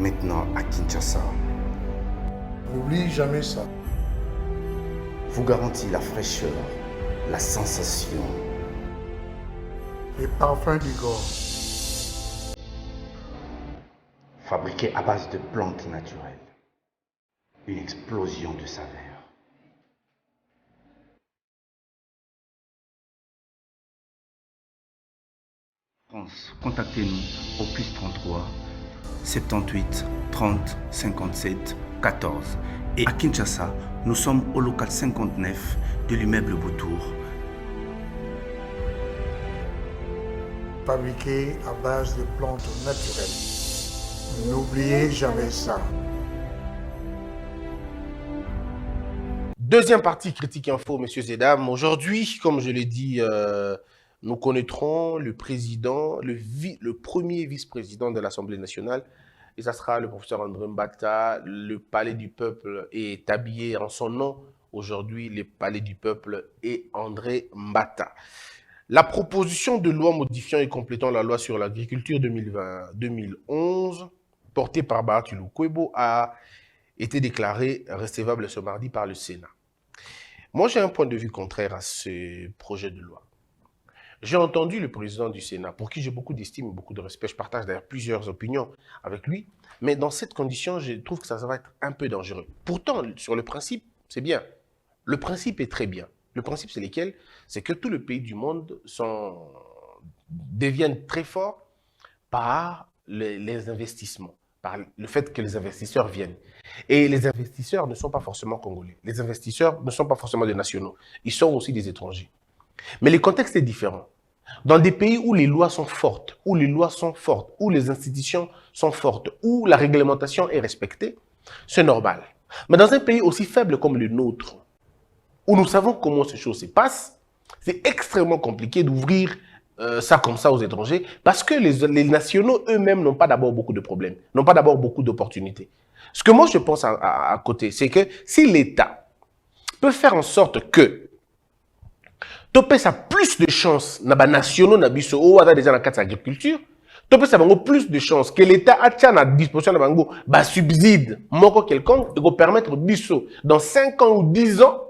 maintenant à Kinshasa, N'oublie jamais ça. vous garantit la fraîcheur, la sensation. Les parfums d'Igor. Fabriqué à base de plantes naturelles. Une explosion de saveurs. France, contactez-nous au +33 78 30 57 14. Et à Kinshasa, nous sommes au local 59 de l'immeuble Boutour. Fabriqué à base de plantes naturelles. N'oubliez jamais ça. Deuxième partie Critique Info, messieurs et dames. Aujourd'hui, comme je l'ai dit, nous connaîtrons le président, le premier vice-président de l'Assemblée nationale. Et ça sera le professeur André Mbata. Le Palais du Peuple est habillé en son nom. Aujourd'hui, le Palais du Peuple et André Mbata. La proposition de loi modifiant et complétant la loi sur l'agriculture 2011, portée par Baatulou Kwebo, a été déclarée recevable ce mardi par le Sénat. Moi, j'ai un point de vue contraire à ce projet de loi. J'ai entendu le président du Sénat, pour qui j'ai beaucoup d'estime et beaucoup de respect. Je partage d'ailleurs plusieurs opinions avec lui. Mais dans cette condition, je trouve que ça va être un peu dangereux. Pourtant, sur le principe, c'est bien. Le principe est très bien. Le principe, c'est lequel? C'est que tous les pays du monde deviennent très forts par les investissements, par le fait que les investisseurs viennent. Et les investisseurs ne sont pas forcément congolais. Les investisseurs ne sont pas forcément des nationaux. Ils sont aussi des étrangers. Mais le contexte est différent. Dans des pays où les lois sont fortes, où les institutions sont fortes, où la réglementation est respectée, c'est normal. Mais dans un pays aussi faible comme le nôtre, où nous savons comment ces choses se passent, c'est extrêmement compliqué d'ouvrir ça comme ça aux étrangers, parce que les nationaux eux-mêmes n'ont pas d'abord beaucoup de problèmes, n'ont pas d'abord beaucoup d'opportunités. Ce que moi je pense à côté, c'est que si l'État peut faire en sorte que Topé ça plus de chances na ba nationaux na biso ou ada déjà na cadre agriculture, Topé ça bango plus de chances que l'État a tient à disposition na bango ba subside moko quelconque et go permettre biso dans 5 ans ou 10 ans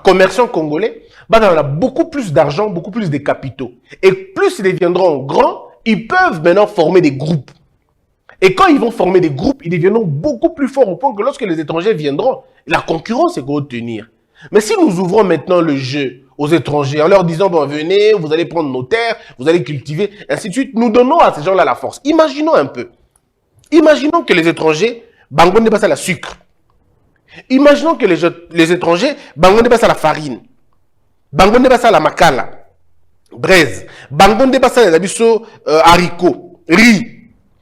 commerçants congolais on a beaucoup plus d'argent, beaucoup plus de capitaux. Et plus ils deviendront grands, ils peuvent maintenant former des groupes. Et quand ils vont former des groupes, ils deviendront beaucoup plus forts au point que lorsque les étrangers viendront, la concurrence est going tenir. Mais si nous ouvrons maintenant le jeu aux étrangers en leur disant, bon, venez, vous allez prendre nos terres, vous allez cultiver, ainsi de suite, nous donnons à ces gens-là la force. Imaginons un peu. Imaginons que les étrangers, bangonde passe à la sucre. Imaginons que les étrangers, bangonde passe à la farine. Bangonde passe à la makala, braise. Bangonde passe à la biso, haricots, riz.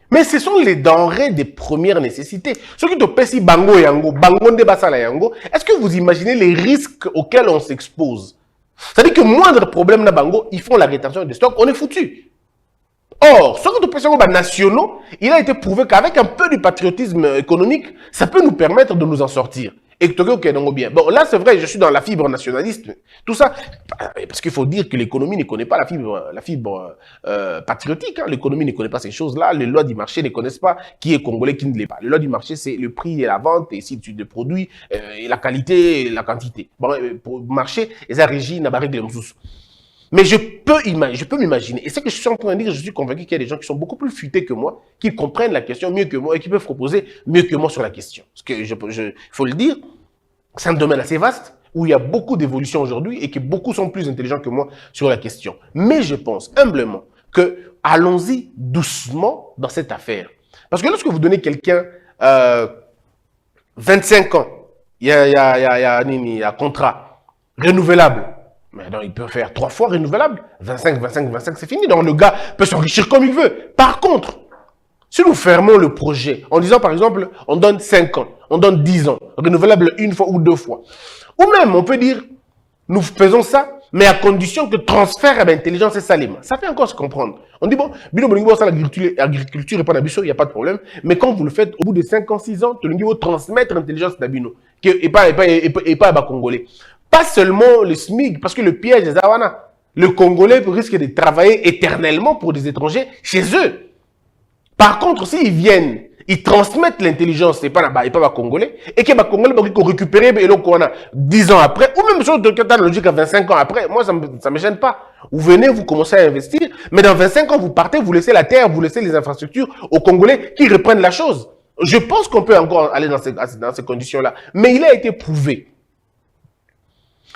Mais ce sont les denrées de première nécessité. Ce qui te pèse si bango yango, bangonde basala yango, est-ce que vous imaginez les risques auxquels on s'expose? C'est-à-dire que moindre problème na bango, ils font la rétention des stocks, on est foutu. Or, ce que tu penses aux nationaux, il a été prouvé qu'avec un peu de patriotisme économique, ça peut nous permettre de nous en sortir. Et que ok, donc bien. Bon, là, c'est vrai, je suis dans la fibre nationaliste. Tout ça, parce qu'il faut dire que l'économie ne connaît pas la fibre patriotique. Hein. L'économie ne connaît pas ces choses-là. Les lois du marché ne connaissent pas qui est congolais, qui ne l'est pas. Les lois du marché, c'est le prix et la vente, et ainsi de suite, des produits, et la qualité et la quantité. Bon, pour le marché, les régis n'a pas réglé les sous. Mais je peux m'imaginer, et c'est que je suis en train de dire, je suis convaincu qu'il y a des gens qui sont beaucoup plus futés que moi, qui comprennent la question mieux que moi et qui peuvent proposer mieux que moi sur la question. Parce que, il faut le dire, c'est un domaine assez vaste où il y a beaucoup d'évolutions aujourd'hui et que beaucoup sont plus intelligents que moi sur la question. Mais je pense humblement que allons-y doucement dans cette affaire. Parce que lorsque vous donnez quelqu'un 25 ans, il y a contrat renouvelable. Mais donc, il peut faire 3 fois renouvelable. 25, 25, 25, c'est fini. Donc, le gars peut s'enrichir comme il veut. Par contre, si nous fermons le projet en disant, par exemple, on donne 5 ans, on donne 10 ans, renouvelable 1 fois ou 2 fois. Ou même, on peut dire, nous faisons ça, mais à condition que transfert à l'intelligence et salima. Ça fait encore se comprendre. On dit, bon, l'agriculture n'est pas d'abus, il n'y a pas de problème. Mais quand vous le faites, au bout de 5 ans, 6 ans, tu veux transmettre l'intelligence d'abino. Et pas à Congolais. Pas seulement le SMIC, parce que le piège des Awana, le Congolais risque de travailler éternellement pour des étrangers chez eux. Par contre, s'ils viennent, ils transmettent l'intelligence, et pas les Congolais, et que les Congolais vont récupérer et qu'on a 10 ans après, ou même chose de logique à 25 ans après, moi ça me gêne pas. Vous venez, vous commencez à investir, mais dans 25 ans, vous partez, vous laissez la terre, vous laissez les infrastructures aux Congolais qui reprennent la chose. Je pense qu'on peut encore aller dans ces conditions-là. Mais il a été prouvé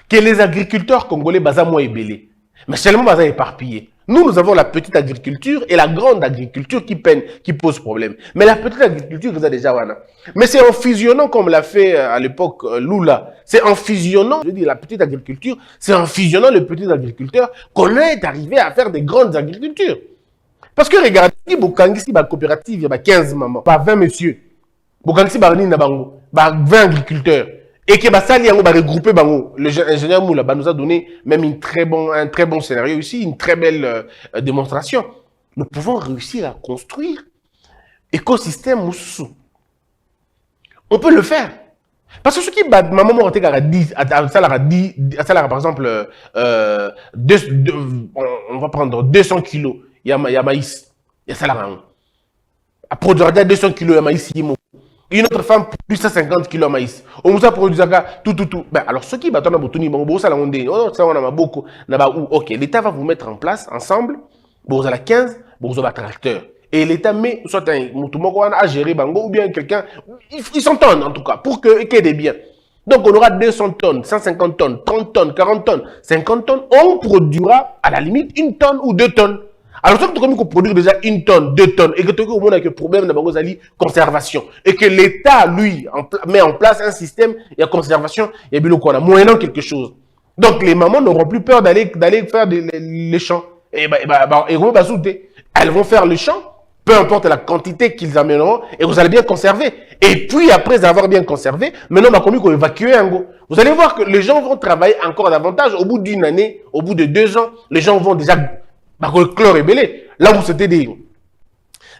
que les agriculteurs congolais, baza moins ébélés, mais seulement baza éparpillés. Nous avons la petite agriculture et la grande agriculture qui pose problème. Mais la petite agriculture, vous avez déjà wana. Mais c'est en fusionnant, comme l'a fait à l'époque Lula, c'est en fusionnant, je dis la petite agriculture, c'est en fusionnant les petits agriculteurs qu'on est arrivé à faire des grandes agricultures. Parce que regardez, Bokangisi, la coopérative, il y a 15 mamans, pas 20 messieurs. Bokangisi, il y a 20 agriculteurs. Et que Bassali a regroupé, l'ingénieur Moula nous a donné même un très bon scénario ici, une très belle démonstration. Nous pouvons réussir à construire écosystème Moussou. On peut le faire. Parce que ce qui bat maman a dit, par exemple, on va prendre 200 kilos, il y a maïs, il y a ça là. À produire 200 kilos de maïs, une autre femme plus 150 kg de maïs. On vous a produit tout. Ben, alors, ce qui va être ok, l'État va vous mettre en place ensemble. Vous avez 15, vous avez un tracteur. Et l'État met soit un à gérer bango ou bien quelqu'un. Ils s'entendent en tout cas pour qu'il y ait des biens. Donc, on aura 200 tonnes, 150 tonnes, 30 tonnes, 40 tonnes, 50 tonnes. On produira à la limite 1 tonne ou 2 tonnes. Alors, si tu produire déjà 1 tonne, 2 tonnes, et que tu as un problème de conservation, et que l'État, lui, met en place un système, il y a conservation, il y a moyennant quelque chose. Donc, les mamans n'auront plus peur d'aller faire les champs. Elles vont faire le champ, peu importe la quantité qu'ils amèneront, et vous allez bien conserver. Et puis, après avoir bien conservé, maintenant, on a commis qu'on évacue un go. Vous allez voir que les gens vont travailler encore davantage. Au bout d'une année, au bout de 2 ans, les gens vont déjà chlore est belé. Là où c'était des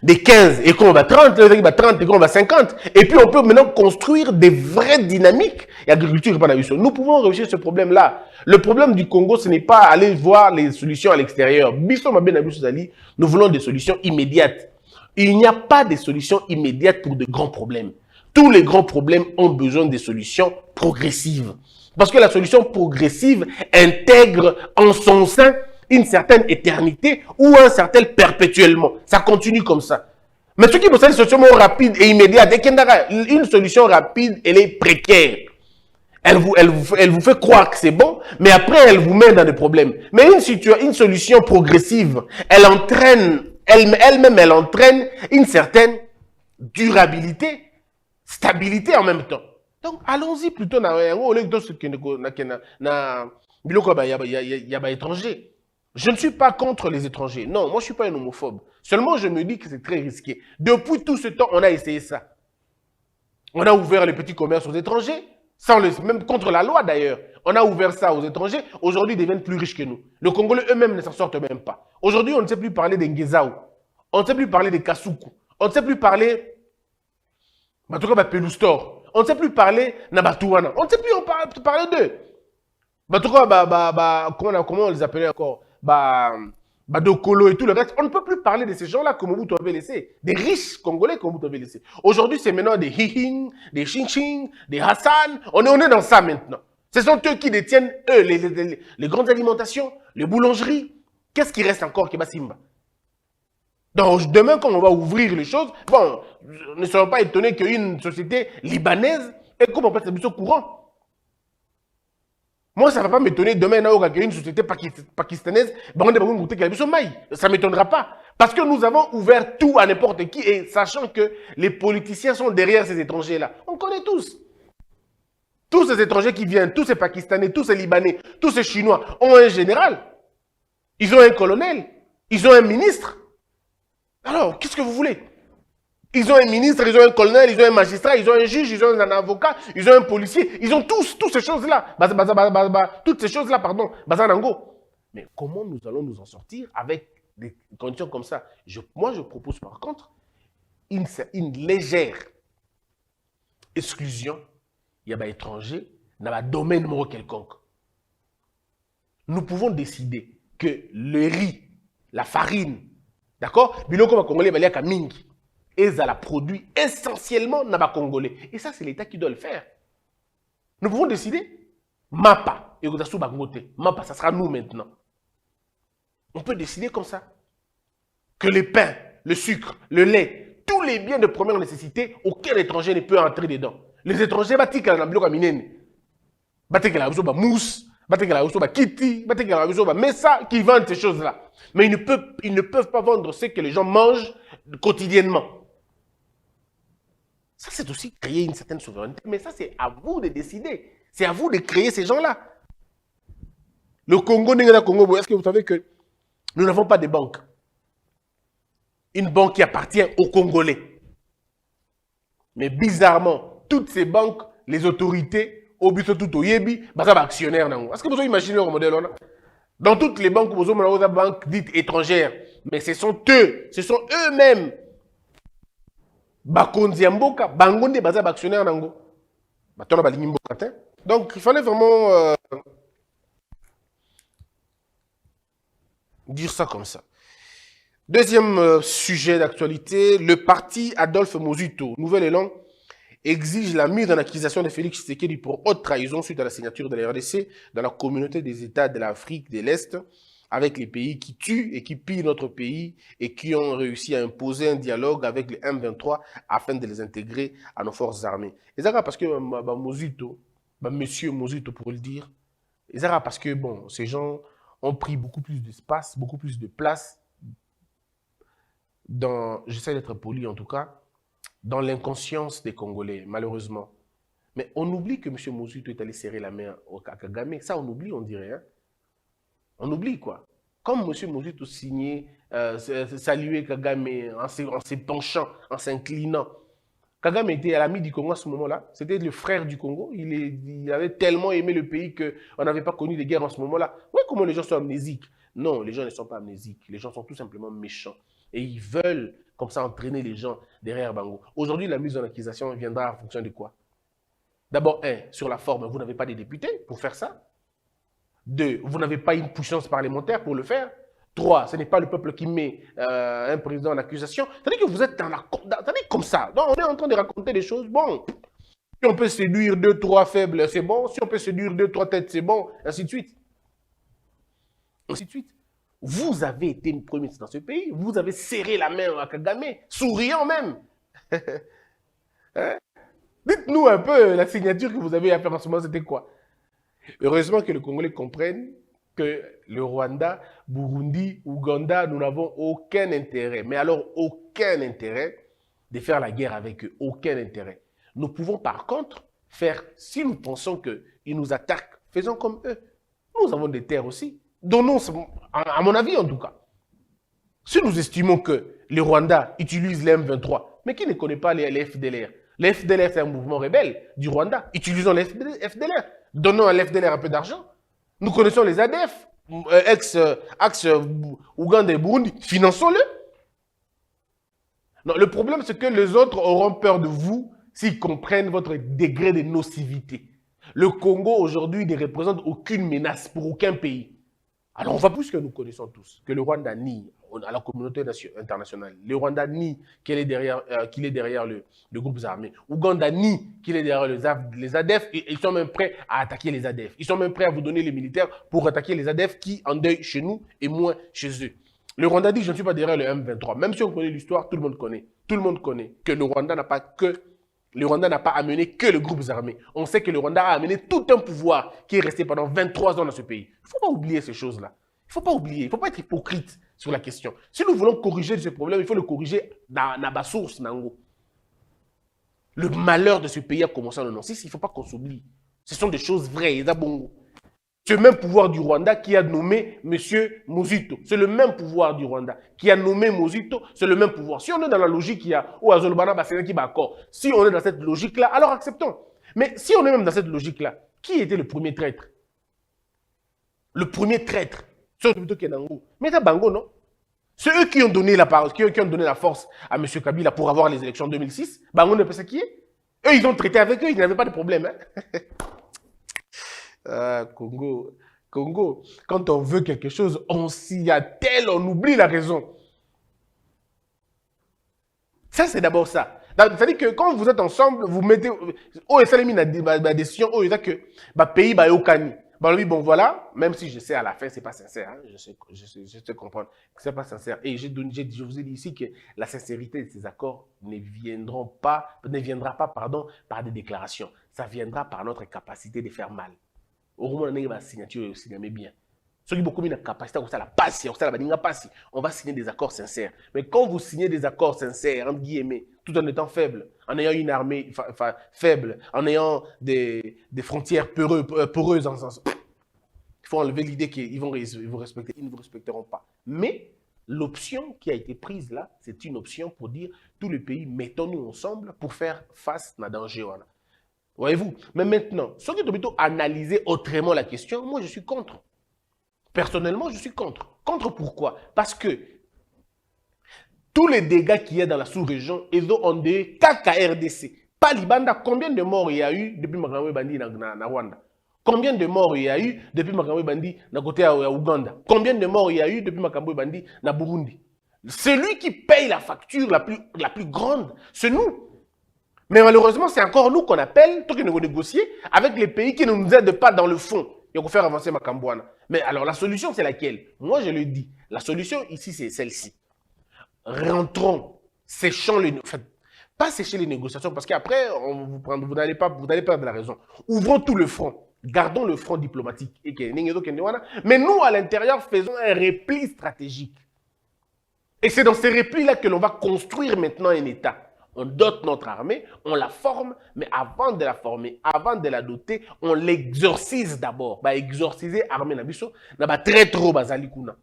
15 et qu'on va 30, va 30 et qu'on va 50. Et puis on peut maintenant construire des vraies dynamiques. Et l'agriculture, nous pouvons réussir ce problème-là. Le problème du Congo, ce n'est pas aller voir les solutions à l'extérieur. Nous voulons des solutions immédiates. Il n'y a pas de solutions immédiates pour de grands problèmes. Tous les grands problèmes ont besoin de solutions progressives. Parce que la solution progressive intègre en son sein une certaine éternité ou un certain perpétuellement. Ça continue comme ça. Mais ce qui possède une solution rapide et immédiate, une solution rapide, elle est précaire. Elle vous fait croire que c'est bon, mais après, elle vous met dans des problèmes. Mais une solution progressive, elle entraîne, elle-même, elle entraîne une certaine durabilité, stabilité en même temps. Donc, allons-y plutôt dans étranger. Je ne suis pas contre les étrangers. Non, moi, je ne suis pas un homophobe. Seulement, je me dis que c'est très risqué. Depuis tout ce temps, on a essayé ça. On a ouvert les petits commerces aux étrangers, même contre la loi d'ailleurs. On a ouvert ça aux étrangers. Aujourd'hui, ils deviennent plus riches que nous. Les Congolais eux-mêmes ne s'en sortent même pas. Aujourd'hui, on ne sait plus parler des Ngezao. On ne sait plus parler des Kasuku. On ne sait plus parler de Pelustor. On ne sait plus parler Nabatouana. On ne sait plus parler d'eux. Comment on les appelait encore? Badokolo et tout le reste. On ne peut plus parler de ces gens-là comme vous avez laissé. Des riches Congolais comme vous avez laissé. Aujourd'hui, c'est maintenant des Hihin, des Chinching, des Hassan. On est dans ça maintenant. Ce sont eux qui détiennent, eux, les grandes alimentations, les boulangeries. Qu'est-ce qui reste encore, Kebasimba? Donc, demain, quand on va ouvrir les choses, bon, ne soyons pas étonnés qu'une société libanaise ait comme on peut être au courant. Moi, ça ne va pas m'étonner demain, il y a une société pakistanaise, ça ne m'étonnera pas. Parce que nous avons ouvert tout à n'importe qui, et sachant que les politiciens sont derrière ces étrangers-là. On connaît tous. Tous ces étrangers qui viennent, tous ces Pakistanais, tous ces Libanais, tous ces Chinois ont un général. Ils ont un colonel. Ils ont un ministre. Alors, qu'est-ce que vous voulez? Ils ont un ministre, ils ont un colonel, ils ont un magistrat, ils ont un juge, ils ont un avocat, ils ont un policier. Ils ont toutes ces choses-là. Toutes ces choses-là, pardon. Bazanango. Mais comment nous allons nous en sortir avec des conditions comme ça? Moi, je propose par contre une légère exclusion. Il y a des étrangers dans un domaine quelconque. Nous pouvons décider que le riz, la farine, d'accord? Biloko va congolais, il y a mingi. et ça la produit essentiellement dans les Congolais. Et ça, c'est l'État qui doit le faire. Nous pouvons décider, MAPA, et MAPA, ça sera nous maintenant. On peut décider comme ça. Que les pains, le sucre, le lait, tous les biens de première nécessité, aucun étranger ne peut entrer dedans. Les étrangers, mousse, kitty, messa, qui vendent ces choses-là. Mais ils ne peuvent pas vendre ce que les gens mangent quotidiennement. Ça, c'est aussi créer une certaine souveraineté. Mais ça, c'est à vous de décider. C'est à vous de créer ces gens-là. Le Congo, est-ce que vous savez que nous n'avons pas de banque? Une banque qui appartient aux Congolais. Mais bizarrement, toutes ces banques, les autorités, au but tout au Yebi, sont actionnaires. Est-ce que vous imaginez le modèle là? Dans toutes les banques, vous avez des banques dites étrangères. Mais ce sont eux-mêmes. Bakonzi Mboka, Bangonde baza actionnaire nango. Donc il fallait vraiment dire ça comme ça. Deuxième sujet d'actualité, le parti Adolphe Mozuto, Nouvel Élan, exige la mise en accusation de Félix Tshisekedi pour haute trahison suite à la signature de la RDC dans la communauté des États de l'Afrique de l'Est, avec les pays qui tuent et qui pillent notre pays et qui ont réussi à imposer un dialogue avec les M23 afin de les intégrer à nos forces armées. Et ça parce que Mozuto, monsieur Mozuto pour le dire, et ça parce que bon, ces gens ont pris beaucoup plus d'espace, beaucoup plus de place dans, j'essaie d'être poli en tout cas, dans l'inconscience des Congolais, malheureusement. Mais on oublie que M. Mozuto est allé serrer la main à Kagame. Ça, on oublie, on dirait. Hein? On oublie, quoi. Comme M. Mozuto signait, saluait Kagame en se penchant, en s'inclinant. Kagame était à l'ami du Congo à ce moment-là. C'était le frère du Congo. Il avait tellement aimé le pays qu'on n'avait pas connu de guerre en ce moment-là. Oui, comment les gens sont amnésiques? Non, les gens ne sont pas amnésiques. Les gens sont tout simplement méchants. Et ils veulent, comme ça, entraîner les gens derrière Bango. Aujourd'hui, la mise en accusation viendra en fonction de quoi? D'abord, sur la forme, vous n'avez pas de députés pour faire ça. 2, vous n'avez pas une puissance parlementaire pour le faire. 3, ce n'est pas le peuple qui met un président en accusation. C'est-à-dire que vous êtes dans la... C'est-à-dire comme ça. Donc, on est en train de raconter des choses. Bon, si on peut séduire 2, 3 faibles, c'est bon. Si on peut séduire 2, 3 têtes, c'est bon. Ainsi de suite. Ainsi de suite. Vous avez été premier ministre dans ce pays. Vous avez serré la main à Kagame, souriant même. Hein? Dites-nous un peu la signature que vous avez à faire en ce moment, c'était quoi? Heureusement que les Congolais comprennent que le Rwanda, Burundi, Ouganda, nous n'avons aucun intérêt, mais alors aucun intérêt de faire la guerre avec eux, aucun intérêt. Nous pouvons par contre faire, si nous pensons qu'ils nous attaquent, faisons comme eux. Nous avons des terres aussi. Donnons, à mon avis en tout cas. Si nous estimons que le Rwanda utilise les M23, mais qui ne connaît pas les FDLR? Les FDLR, c'est un mouvement rebelle du Rwanda. Utilisons les FDLR. Donnons à l'FDLR un peu d'argent. Nous connaissons les ADF, ex-axe Ouganda et Burundi. Finançons-le. Non, le problème, c'est que les autres auront peur de vous s'ils comprennent votre degré de nocivité. Le Congo, aujourd'hui, ne représente aucune menace pour aucun pays. Alors, on va plus que nous connaissons tous, que le Rwanda nie à la communauté internationale. Le Rwanda nie qu'il est derrière, le groupe armé. Ouganda nie qu'il est derrière les ADF et ils sont même prêts à attaquer les ADF. Ils sont même prêts à vous donner les militaires pour attaquer les ADF qui endeuillent chez nous et moins chez eux. Le Rwanda dit je ne suis pas derrière le M23. Même si on connaît l'histoire, tout le monde connaît. Tout le monde connaît que le Rwanda n'a pas amené que le groupe armé. On sait que le Rwanda a amené tout un pouvoir qui est resté pendant 23 ans dans ce pays. Il ne faut pas oublier ces choses-là. Il ne faut pas oublier. Il ne faut pas être hypocrite sur la question. Si nous voulons corriger ce problème, il faut le corriger dans la source. Le malheur de ce pays a commencé en 1996. Il ne faut pas qu'on s'oublie. Ce sont des choses vraies. C'est le même pouvoir du Rwanda qui a nommé M. Mozuto. C'est le même pouvoir du Rwanda qui a nommé Mozuto. C'est le même pouvoir. Si on est dans la logique, il y a ou Azolbana Bassena qui va accord. Si on est dans cette logique-là, alors acceptons. Mais si on est même dans cette logique-là, qui était le premier traître? Le premier traître, c'est plutôt Kenango. Mais c'est Bango, non? C'est eux qui ont donné la parole, qui ont donné la force à M. Kabila pour avoir les élections 2006. Bango ne peut pas qui est. Eux, ils ont traité avec eux, ils n'avaient pas de problème. Hein? Congo, quand on veut quelque chose, on s'y attelle, on oublie la raison. Ça, c'est d'abord ça. C'est-à-dire que quand vous êtes ensemble, vous mettez... Oh, et ça, les ma décision, oh, il y a que le pays va au cani. Bon, voilà, même si je sais à la fin, c'est pas sincère. Hein, je sais comprendre que c'est pas sincère. Et je vous ai dit ici que la sincérité de ces accords ne viendra pas, par des déclarations. Ça viendra par notre capacité de faire mal. Au moment où on a signature aussi, mais bien. Ceux qui ont beaucoup de capacité, on va signer des accords sincères. Mais quand vous signez des accords sincères, entre guillemets, tout en étant faible, en ayant une armée faible, en ayant des frontières poreuses, il faut enlever l'idée qu'ils vont vous respecter. Ils ne vous respecteront pas. Mais l'option qui a été prise là, c'est une option pour dire tous les pays, mettons-nous ensemble pour faire face à danger. Voyez-vous? Mais maintenant, ceux qui ont plutôt analysé autrement la question, moi je suis contre. Personnellement, je suis contre. Contre pourquoi? Parce que tous les dégâts qu'il y a dans la sous-région, ils ont des KKRDC. Pas Libanda, combien de morts il y a eu depuis Makamwe Bandi na Rwanda? Combien de morts il y a eu depuis Makamwe Bandi na côté à Ouganda? Combien de morts il y a eu depuis Makamwe Bandi na Burundi? Celui qui paye la facture la plus grande, c'est nous. Mais malheureusement, c'est encore nous qu'on appelle, tout qui nous négocier avec les pays qui ne nous aident pas dans le fond. Il faut faire avancer Makambouana. Mais alors, la solution, c'est laquelle? Moi, je le dis. La solution, ici, c'est celle-ci. Rentrons, séchons les... Enfin, pas sécher les négociations, parce qu'après, vous n'allez pas perdre la raison. Ouvrons tout le front. Gardons le front diplomatique. Mais nous, à l'intérieur, faisons un repli stratégique. Et c'est dans ces replis-là que l'on va construire maintenant un État. On dote notre armée, on la forme, mais avant de la former, avant de la doter, on l'exorcise d'abord. Exorciser l'armée nabiso, n'a très trop bazali kuna.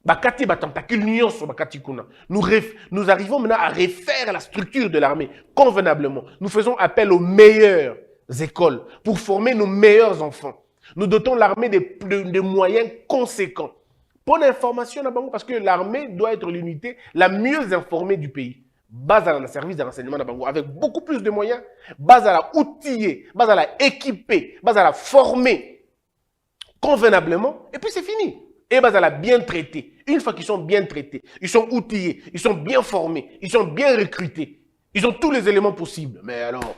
Bakati ba tentacule nyonso bakati kuna. Nous arrivons maintenant à refaire la structure de l'armée convenablement. Nous faisons appel aux meilleures écoles pour former nos meilleurs enfants. Nous dotons l'armée de moyens conséquents. Bonne information parce que l'armée doit être l'unité la mieux informée du pays. Base à la service de renseignement d'Abango avec beaucoup plus de moyens, base à la outiller, base à la équiper, base à la former convenablement, et puis c'est fini. Et base à la bien traiter. Une fois qu'ils sont bien traités, ils sont outillés, ils sont bien formés, ils sont bien recrutés, ils ont tous les éléments possibles. Mais alors,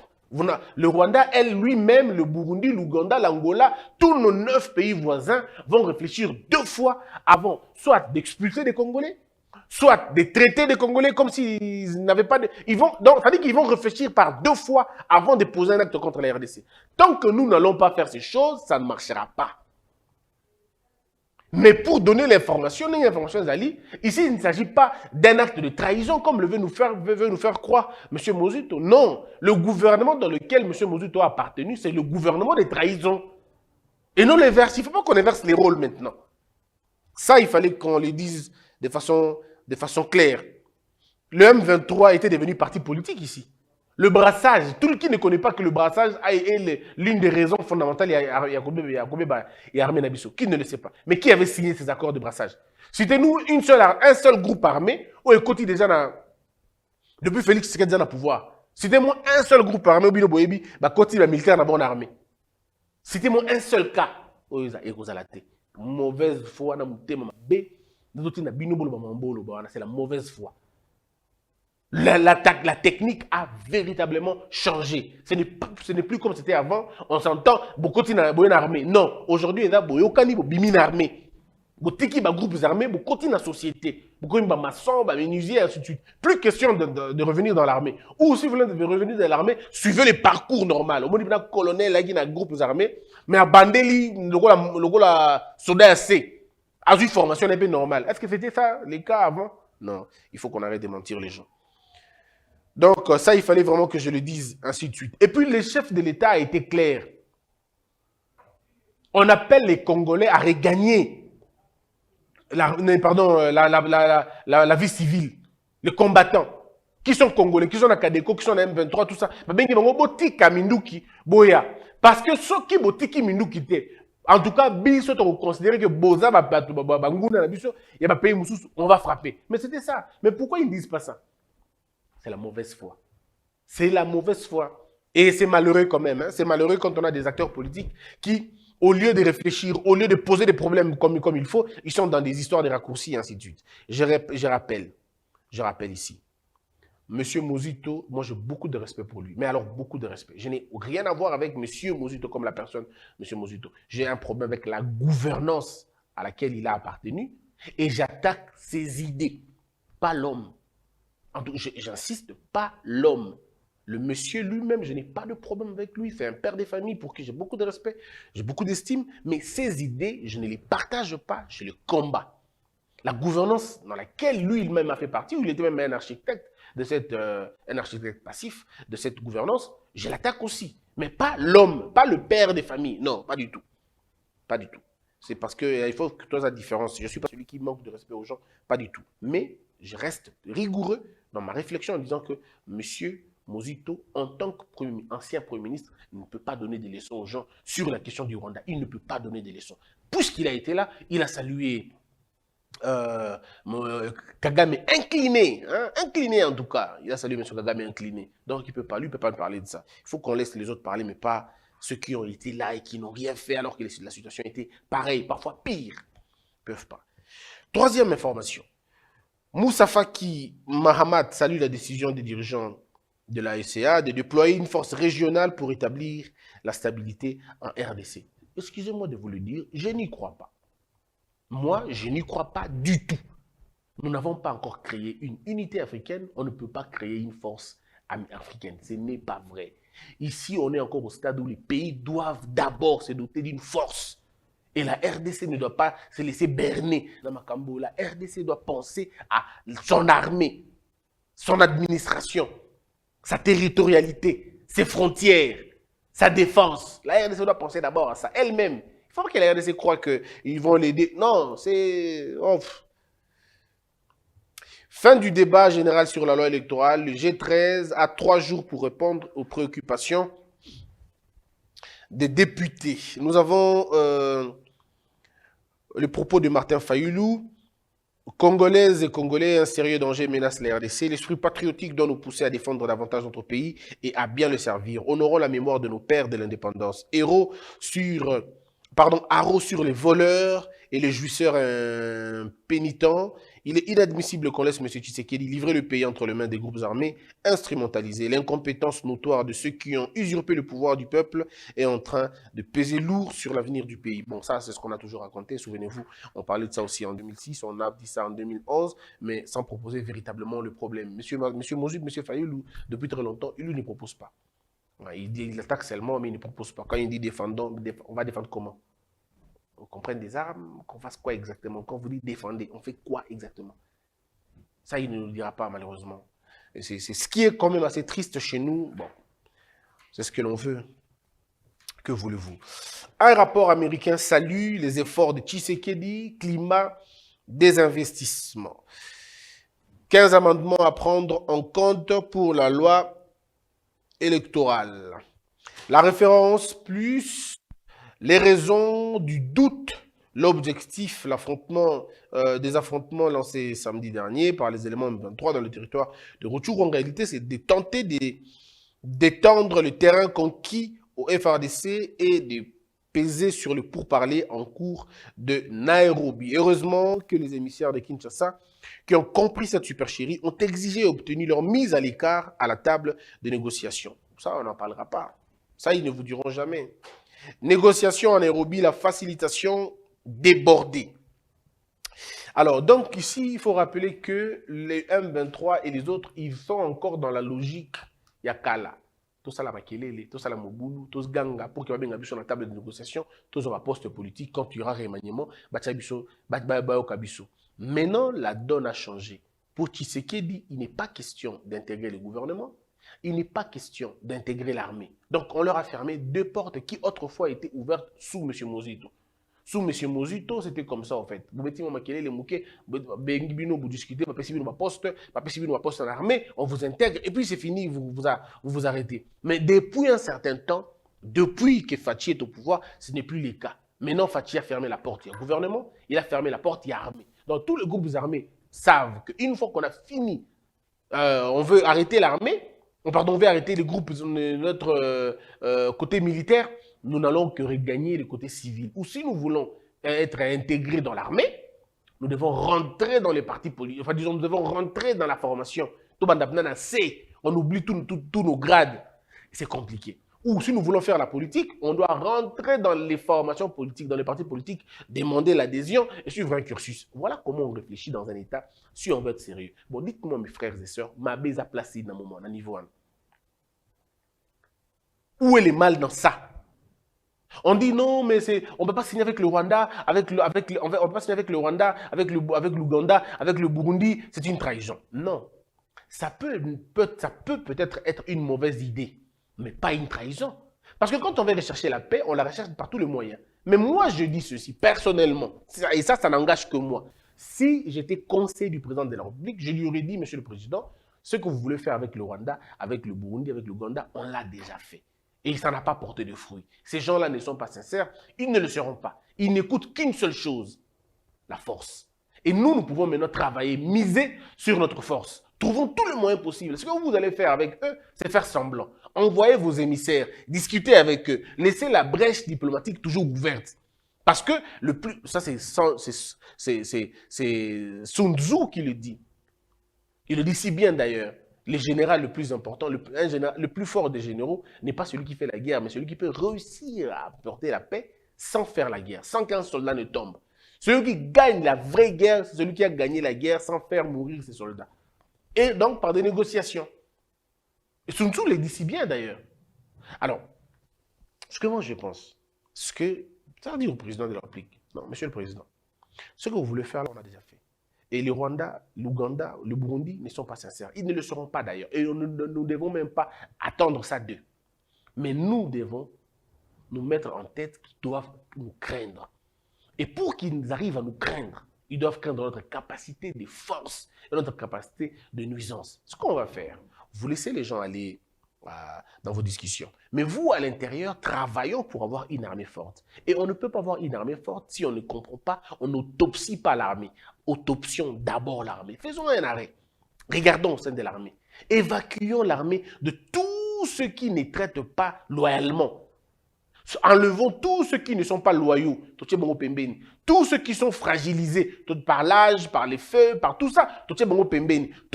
le Rwanda, lui-même, le Burundi, l'Ouganda, l'Angola, tous nos 9 pays voisins vont réfléchir 2 fois avant, soit d'expulser des Congolais, soit de traiter des Congolais comme s'ils n'avaient pas de... C'est-à-dire qu'ils vont réfléchir par 2 fois avant de poser un acte contre la RDC. Tant que nous n'allons pas faire ces choses, ça ne marchera pas. Mais pour donner l'information, Zali, ici, il ne s'agit pas d'un acte de trahison comme veut nous faire croire M. Mozuto. Non, le gouvernement dans lequel M. Mozuto a appartenu, c'est le gouvernement des trahisons. Et non l'inverse. Il ne faut pas qu'on inverse les rôles maintenant. Ça, il fallait qu'on le dise de façon claire. Le M23 était devenu parti politique ici. Le brassage, tout le qui ne connaît pas que le brassage est l'une des raisons fondamentales et Armée Nabiso. Qui ne le sait pas? Mais qui avait signé ces accords de brassage? C'était nous un seul groupe armé, où écoutez déjà, depuis Félix Tshisekedi dans le pouvoir. C'était moi un seul groupe armé, au Boyebi, côté militaire dans bonne armée. C'était moi un seul cas. Mauvaise foi, c'est la mauvaise foi. La technique a véritablement changé. Ce n'est plus comme c'était avant. On s'entend, beaucoup de armée. Non, aujourd'hui, il y a une armée. Beaucoup de groupes armés, beaucoup de sociétés. Beaucoup de maçons, menuisiers, ainsi de suite. Plus question de revenir dans l'armée. Ou si vous voulez revenir dans l'armée, suivez les parcours normaux. Au moins, il y a un colonel, il y a un groupe armés. Mais à Bandeli, le soldat C, a une formation un peu normale. Est-ce que c'était ça, les cas avant? Non, il faut qu'on arrête de mentir les gens. Donc, ça, il fallait vraiment que je le dise, ainsi de suite. Et puis, le chef de l'État a été clair. On appelle les Congolais à regagner la vie civile. Les combattants. Qui sont Congolais, qui sont à Kadeko, qui sont à M23, tout ça. Parce que ceux qui botiki Minduki, en tout cas, biso to considérer que Boza va payer on va frapper. Mais c'était ça. Mais pourquoi ils ne disent pas ça? C'est la mauvaise foi. C'est la mauvaise foi. Et c'est malheureux quand même. Hein? C'est malheureux quand on a des acteurs politiques qui, au lieu de réfléchir, au lieu de poser des problèmes comme il faut, ils sont dans des histoires de raccourcis et ainsi de suite. Je rappelle ici. Monsieur Mozito, moi j'ai beaucoup de respect pour lui. Mais alors, beaucoup de respect. Je n'ai rien à voir avec Monsieur Mozito comme la personne, Monsieur Mozito. J'ai un problème avec la gouvernance à laquelle il a appartenu et j'attaque ses idées, pas l'homme. J'insiste, pas l'homme. Le monsieur lui-même, je n'ai pas de problème avec lui. C'est un père des familles pour qui j'ai beaucoup de respect, j'ai beaucoup d'estime, mais ses idées, je ne les partage pas, je les combats. La gouvernance dans laquelle lui, il-même a fait partie, où il était même un architecte, un architecte passif de cette gouvernance, je l'attaque aussi. Mais pas l'homme, pas le père des familles. Non, pas du tout. Pas du tout. C'est parce qu'il faut que tu aies la différence. Je ne suis pas celui qui manque de respect aux gens, pas du tout. Mais je reste rigoureux dans ma réflexion en disant que monsieur Mozito, en tant qu'ancien Premier ministre, il ne peut pas donner des leçons aux gens sur la question du Rwanda. Il ne peut pas donner des leçons. Puisqu'il a été là, il a salué Kagame incliné, hein, incliné en tout cas. Il a salué M. Kagame incliné. Donc il ne peut pas, lui, peut pas me parler de ça. Il faut qu'on laisse les autres parler, mais pas ceux qui ont été là et qui n'ont rien fait alors que la situation était pareille, parfois pire. Ils ne peuvent pas. Troisième information. Moussa Faki Mahamat salue la décision des dirigeants de la SCA de déployer une force régionale pour établir la stabilité en RDC. Excusez-moi de vous le dire, je n'y crois pas. Moi, je n'y crois pas du tout. Nous n'avons pas encore créé une unité africaine, on ne peut pas créer une force africaine. Ce n'est pas vrai. Ici, on est encore au stade où les pays doivent d'abord se doter d'une force. Et la RDC ne doit pas se laisser berner dans Makambo. La RDC doit penser à son armée, son administration, sa territorialité, ses frontières, sa défense. La RDC doit penser d'abord à ça elle-même. Il ne faut pas que la RDC croie qu'ils vont l'aider. Non, c'est... Oh. Fin du débat général sur la loi électorale. Le G13 a 3 jours pour répondre aux préoccupations des députés. Nous avons les propos de Martin Fayulu. Congolaises et Congolais, un sérieux danger menace la RDC. L'esprit patriotique doit nous pousser à défendre davantage notre pays et à bien le servir. Honorons la mémoire de nos pères de l'indépendance. Haro sur les voleurs et les jouisseurs impénitents. Il est inadmissible qu'on laisse M. Tshisekedi livrer le pays entre les mains des groupes armés instrumentalisés. L'incompétence notoire de ceux qui ont usurpé le pouvoir du peuple est en train de peser lourd sur l'avenir du pays. Bon, ça, c'est ce qu'on a toujours raconté. Souvenez-vous, on parlait de ça aussi en 2006, on a dit ça en 2011, mais sans proposer véritablement le problème. Monsieur Mozit, M. Fayulu, depuis très longtemps, il ne propose pas. Il attaque seulement, mais il ne propose pas. Quand il dit défendons, on va défendre comment? Qu'on prenne des armes, qu'on fasse quoi exactement? Quand vous dites défendez, on fait quoi exactement? Ça, il ne nous le dira pas, malheureusement. C'est ce qui est quand même assez triste chez nous. Bon, c'est ce que l'on veut. Que voulez-vous? Un rapport américain salue les efforts de Tshisekedi, climat, désinvestissement. 15 amendements à prendre en compte pour la loi électorale. La référence plus... Les raisons du doute, l'objectif, des affrontements lancés samedi dernier par les éléments M23 dans le territoire de Rutshuru, en réalité, c'est de tenter d'étendre le terrain conquis au FARDC et de peser sur le pourparler en cours de Nairobi. Heureusement que les émissaires de Kinshasa, qui ont compris cette supercherie, ont exigé et obtenu leur mise à l'écart à la table de négociation. Ça, on n'en parlera pas. Ça, ils ne vous diront jamais. Négociation en Nairobi, la facilitation débordée. Alors, donc ici, il faut rappeler que les M23 et les autres, ils sont encore dans la logique Yakala. Tout ça la Makelele, tout ça la Mobutu, tout ce ganga, pour qu'il y ait sur la table de négociation, tout ça va poste politique, quand il y aura remaniement, maintenant, la donne a changé. Pour Tshisekedi, il n'est pas question d'intégrer le gouvernement. Il n'est pas question d'intégrer l'armée. Donc, on leur a fermé 2 portes qui autrefois étaient ouvertes sous M. Mozito. Sous M. Mozito, c'était comme ça en fait. Vous mettez les mouquets, vous discutez, vous poste en armée, on vous intègre et puis c'est fini, vous vous arrêtez. Mais depuis un certain temps, depuis que Fachi est au pouvoir, ce n'est plus le cas. Maintenant, Fachi a fermé la porte, il y a gouvernement, il a fermé la porte, il y a armée. Donc, tous les groupes armés savent qu'une fois qu'on a fini, on veut arrêter l'armée, on veut arrêter les groupes, notre côté militaire, nous n'allons que regagner le côté civil. Ou si nous voulons être intégrés dans l'armée, nous devons rentrer dans les partis politiques, enfin disons, nous devons rentrer dans la formation Tout le monde sait. On oublie tous nos grades. C'est compliqué. Ou si nous voulons faire la politique, on doit rentrer dans les formations politiques, dans les partis politiques, demander l'adhésion et suivre un cursus. Voilà comment on réfléchit dans un État si on veut être sérieux. Bon, dites-moi, mes frères et sœurs, ma base a placé dans mon moment, à niveau 1. Où est le mal dans ça? On dit non, mais on ne peut pas signer avec le Rwanda, on peut pas signer avec le Rwanda, avec l'Ouganda, avec le Burundi, c'est une trahison. Non. Ça peut peut-être être une mauvaise idée, mais pas une trahison. Parce que quand on veut rechercher la paix, on la recherche par tous les moyens. Mais moi, je dis ceci, personnellement, et ça n'engage que moi. Si j'étais conseiller du président de la République, je lui aurais dit, Monsieur le Président, ce que vous voulez faire avec le Rwanda, avec le Burundi, avec l'Ouganda, on l'a déjà fait. Et ça n'a pas porté de fruits. Ces gens-là ne sont pas sincères, ils ne le seront pas. Ils n'écoutent qu'une seule chose, la force. Et nous pouvons maintenant travailler, miser sur notre force. Trouvons tous les moyens possibles. Ce que vous allez faire avec eux, c'est faire semblant. Envoyez vos émissaires, discutez avec eux. Laissez la brèche diplomatique toujours ouverte. Parce que ça c'est Sun Tzu qui le dit. Il le dit si bien d'ailleurs. Le général le plus important, le plus fort des généraux n'est pas celui qui fait la guerre, mais celui qui peut réussir à apporter la paix sans faire la guerre, sans qu'un soldat ne tombe. Celui qui gagne la vraie guerre, c'est celui qui a gagné la guerre sans faire mourir ses soldats. Et donc par des négociations. Et Sun Tzu le dit si bien d'ailleurs. Alors, ce que moi je pense, ça veut dire au président de la République, non, Monsieur le Président, ce que vous voulez faire, là, on a déjà fait. Et le Rwanda, l'Ouganda, le Burundi ne sont pas sincères. Ils ne le seront pas d'ailleurs. Et nous ne devons même pas attendre ça d'eux. Mais nous devons nous mettre en tête qu'ils doivent nous craindre. Et pour qu'ils arrivent à nous craindre, ils doivent craindre notre capacité de force et notre capacité de nuisance. Ce qu'on va faire, vous laissez les gens aller dans vos discussions. Mais vous, à l'intérieur, travaillons pour avoir une armée forte. Et on ne peut pas avoir une armée forte si on ne comprend pas, on n'autopsie pas l'armée. Autopsion d'abord l'armée. Faisons un arrêt. Regardons au sein de l'armée. Évacuons l'armée de tous ceux qui ne traitent pas loyalement. Enlevons tous ceux qui ne sont pas loyaux. Tous ceux qui sont fragilisés par l'âge, par les feux, par tout ça. Tous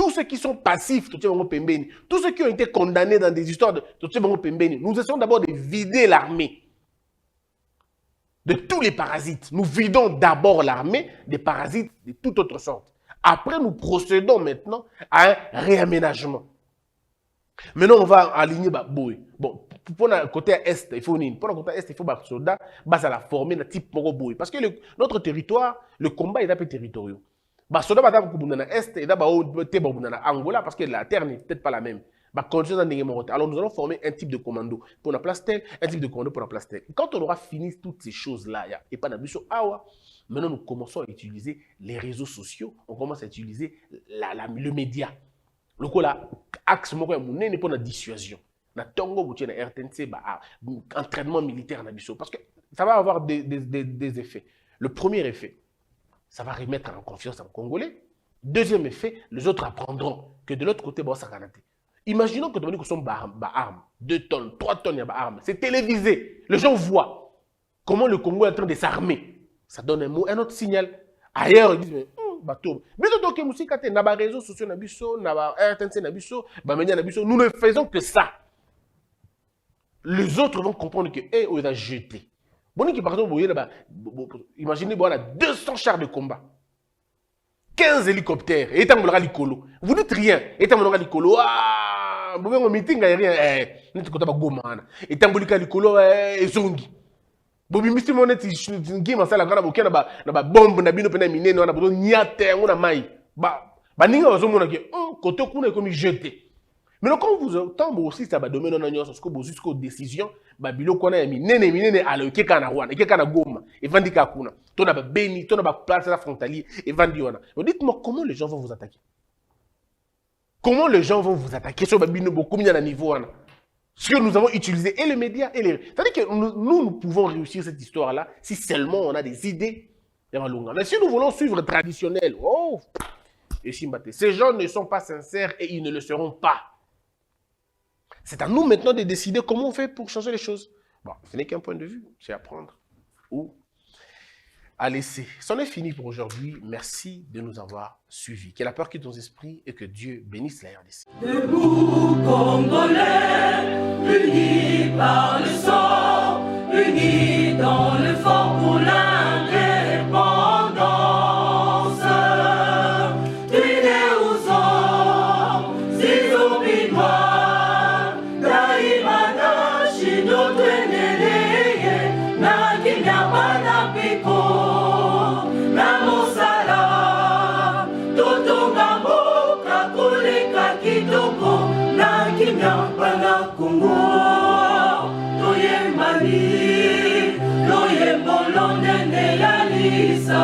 ceux qui sont passifs. Tous ceux qui ont été condamnés dans des histoires nous essayons d'abord de vider l'armée de tous les parasites. Nous vidons d'abord l'armée des parasites de toute autre sorte. Après, nous procédons maintenant à un réaménagement. Maintenant, on va aligner Boy. Bon, pour le côté est, il faut pour le côté est, il faut des soldats, ça la former de type Boy. Parce que notre territoire, le combat est un peu territorial. Les soldats dans est et dans Angola parce que la terre n'est peut-être pas la même. Alors nous allons former un type de commando pour la place telle, un type de commando pour la place telle. Quand on aura fini toutes ces choses-là, et pas maintenant nous commençons à utiliser les réseaux sociaux, on commence à utiliser le média. Le coup là, axe moko n'est pas la dissuasion. Na tongo boutier na RTNC entraînement militaire na biso parce que ça va avoir des effets. Le premier effet, ça va remettre en confiance en Congolais. Deuxième effet, les autres apprendront que de l'autre côté, ça va s'arrêter. Imaginons que nous sommes armes, 2 tonnes, 3 tonnes d'armes. C'est télévisé. Les gens voient comment le Congo est en train de s'armer. Ça donne un autre signal. Ailleurs, ils disent, nous ne faisons que ça. Les autres vont comprendre que, on a jeté. Imaginez, on a 200 chars de combat. 15 hélicoptères. Et vous dites rien. Et meeting aérien. Et zongi. Bobi misi moneti ngima sala ngana bokena ba bombe na bino pena minene wana bozo nyate ngona mai. Ba ninga bazomona ke côté kuna comme jeté. Mais quand vous tombe aussi ça va domaine na nyonso parce que jusqu'aux décisions ba biloko na minene alo ke kana wana ke kana goma et vandika kuna. Tona ba beni, tona ba place la frontalier et vandi wana. Dites-moi comment les gens vont vous attaquer? Comment les gens vont vous attaquer sur ba bino beaucoup mis à niveau wana? Ce que nous avons utilisé, et les médias, et les... C'est-à-dire que nous pouvons réussir cette histoire-là si seulement on a des idées. Mais si nous voulons suivre traditionnel, ces gens ne sont pas sincères et ils ne le seront pas. C'est à nous maintenant de décider comment on fait pour changer les choses. Bon, ce n'est qu'un point de vue, c'est à prendre ou Allez, c'en est fini pour aujourd'hui. Merci de nous avoir suivis. Que la peur quitte nos esprits et que Dieu bénisse la RDC. Debout Congolais, unis par le sang, unis dans le fort pour l'indépendance. Tués aux hommes, si obinois, daimana chino tueneleye, na kinyabana piko, na mosala, totonga mboka koleka kitoko, na kinyabana Kongo, toyembani, loyembo lonene ya lisa.